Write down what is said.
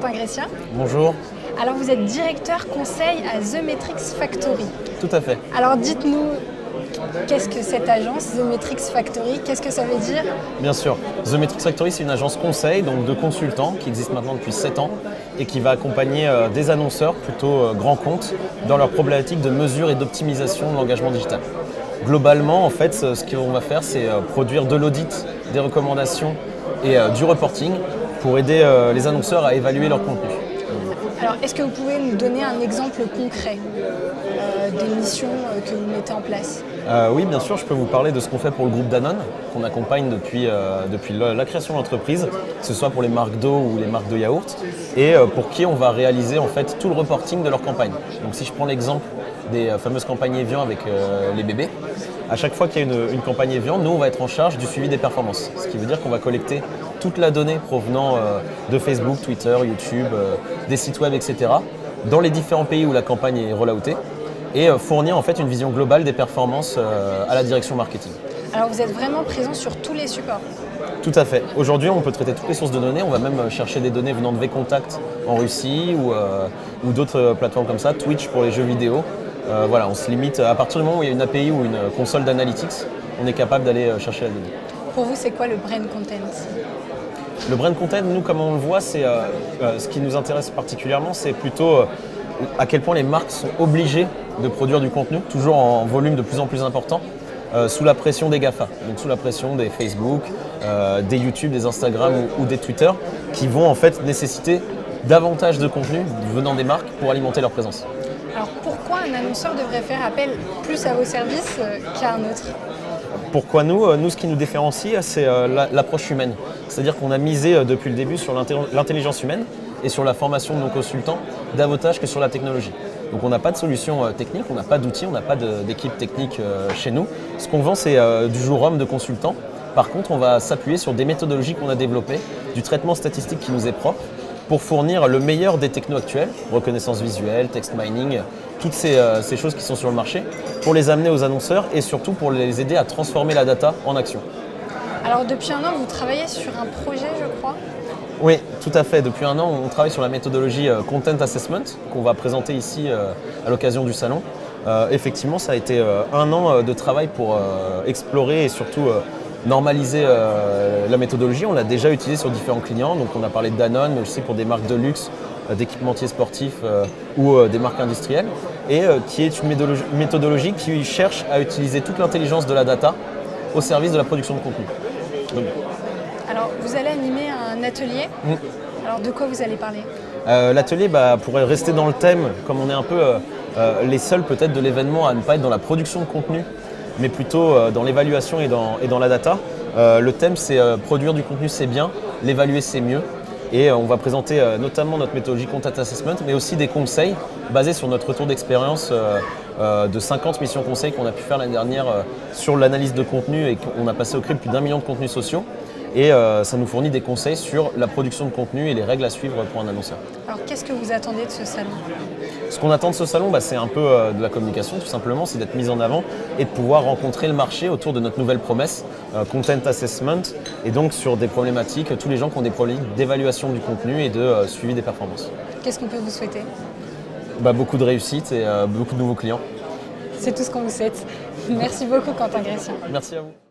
Quentin Gressien. Bonjour. Alors vous êtes directeur conseil à The Metrics Factory. Tout à fait. Alors dites-nous, qu'est-ce que cette agence The Metrics Factory? Qu'est-ce que ça veut dire? Bien sûr. The Metrics Factory, c'est une agence conseil, donc de consultants qui existe maintenant depuis 7 ans et qui va accompagner des annonceurs, plutôt grands comptes, dans leur problématique de mesure et d'optimisation de l'engagement digital. Globalement, en fait, ce qu'on va faire, c'est produire de l'audit, des recommandations et du reporting pour aider les annonceurs à évaluer leur contenu. Alors, est-ce que vous pouvez nous donner un exemple concret des missions que vous mettez en place? Oui, bien sûr, je peux vous parler de ce qu'on fait pour le groupe Danone, qu'on accompagne depuis la création de l'entreprise, que ce soit pour les marques d'eau ou les marques de yaourt, et pour qui on va réaliser en fait tout le reporting de leur campagne. Donc si je prends l'exemple des fameuses campagnes Evian avec les bébés, à chaque fois qu'il y a une campagne Evian, nous on va être en charge du suivi des performances. Ce qui veut dire qu'on va collecter toute la donnée provenant de Facebook, Twitter, YouTube, des sites web, etc. dans les différents pays où la campagne est rolloutée et fournir en fait une vision globale des performances à la direction marketing. Alors vous êtes vraiment présent sur tous les supports? Tout à fait. Aujourd'hui, on peut traiter toutes les sources de données. On va même chercher des données venant de VKontakte en Russie ou d'autres plateformes comme ça, Twitch pour les jeux vidéo. Voilà, on se limite à partir du moment où il y a une API ou une console d'analytics, on est capable d'aller chercher la donnée. Pour vous, c'est quoi le brand content? Le brand content, nous, comme on le voit, c'est ce qui nous intéresse particulièrement, c'est plutôt à quel point les marques sont obligées de produire du contenu, toujours en volume de plus en plus important, sous la pression des GAFA, donc sous la pression des Facebook, des YouTube, des Instagram ou des Twitter, qui vont en fait nécessiter davantage de contenu venant des marques pour alimenter leur présence. Alors pourquoi un annonceur devrait faire appel plus à vos services qu'à un autre? Pourquoi nous, ce qui nous différencie, c'est l'approche humaine. C'est-à-dire qu'on a misé depuis le début sur l'intelligence humaine et sur la formation de nos consultants davantage que sur la technologie. Donc on n'a pas de solution technique, on n'a pas d'outils, on n'a pas d'équipe technique chez nous. Ce qu'on vend, c'est du jour homme de consultants. Par contre, on va s'appuyer sur des méthodologies qu'on a développées, du traitement statistique qui nous est propre, pour fournir le meilleur des technos actuels, reconnaissance visuelle, text mining, toutes ces choses qui sont sur le marché, pour les amener aux annonceurs et surtout pour les aider à transformer la data en action. Alors depuis un an, vous travaillez sur un projet, je crois? Oui, tout à fait. Depuis un an, on travaille sur la méthodologie Content Assessment qu'on va présenter ici à l'occasion du salon. Effectivement, ça a été un an de travail pour explorer et surtout normaliser la méthodologie. On l'a déjà utilisée sur différents clients, donc on a parlé de Danone, mais aussi pour des marques de luxe, d'équipementiers sportifs ou des marques industrielles, et qui est une méthodologie qui cherche à utiliser toute l'intelligence de la data au service de la production de contenu. Donc, alors vous allez animer un atelier. Alors de quoi vous allez parler? L'atelier pourrait rester dans le thème, comme on est un peu les seuls peut-être de l'événement à ne pas être dans la production de contenu, mais plutôt dans l'évaluation et dans la data. Le thème, c'est produire du contenu, c'est bien, l'évaluer, c'est mieux. Et on va présenter notamment notre méthodologie Content Assessment, mais aussi des conseils basés sur notre retour d'expérience de 50 missions conseils qu'on a pu faire l'année dernière sur l'analyse de contenu et qu'on a passé au crible plus d'1 million de contenus sociaux. Et ça nous fournit des conseils sur la production de contenu et les règles à suivre pour un annonceur. Alors qu'est-ce que vous attendez de ce salon? Ce qu'on attend de ce salon, c'est un peu de la communication tout simplement, c'est d'être mis en avant et de pouvoir rencontrer le marché autour de notre nouvelle promesse, Content Assessment, et donc sur des problématiques, tous les gens qui ont des problématiques d'évaluation du contenu et de suivi des performances. Qu'est-ce qu'on peut vous souhaiter? Beaucoup de réussite et beaucoup de nouveaux clients. C'est tout ce qu'on vous souhaite. Merci beaucoup Quentin Gressien. Merci à vous.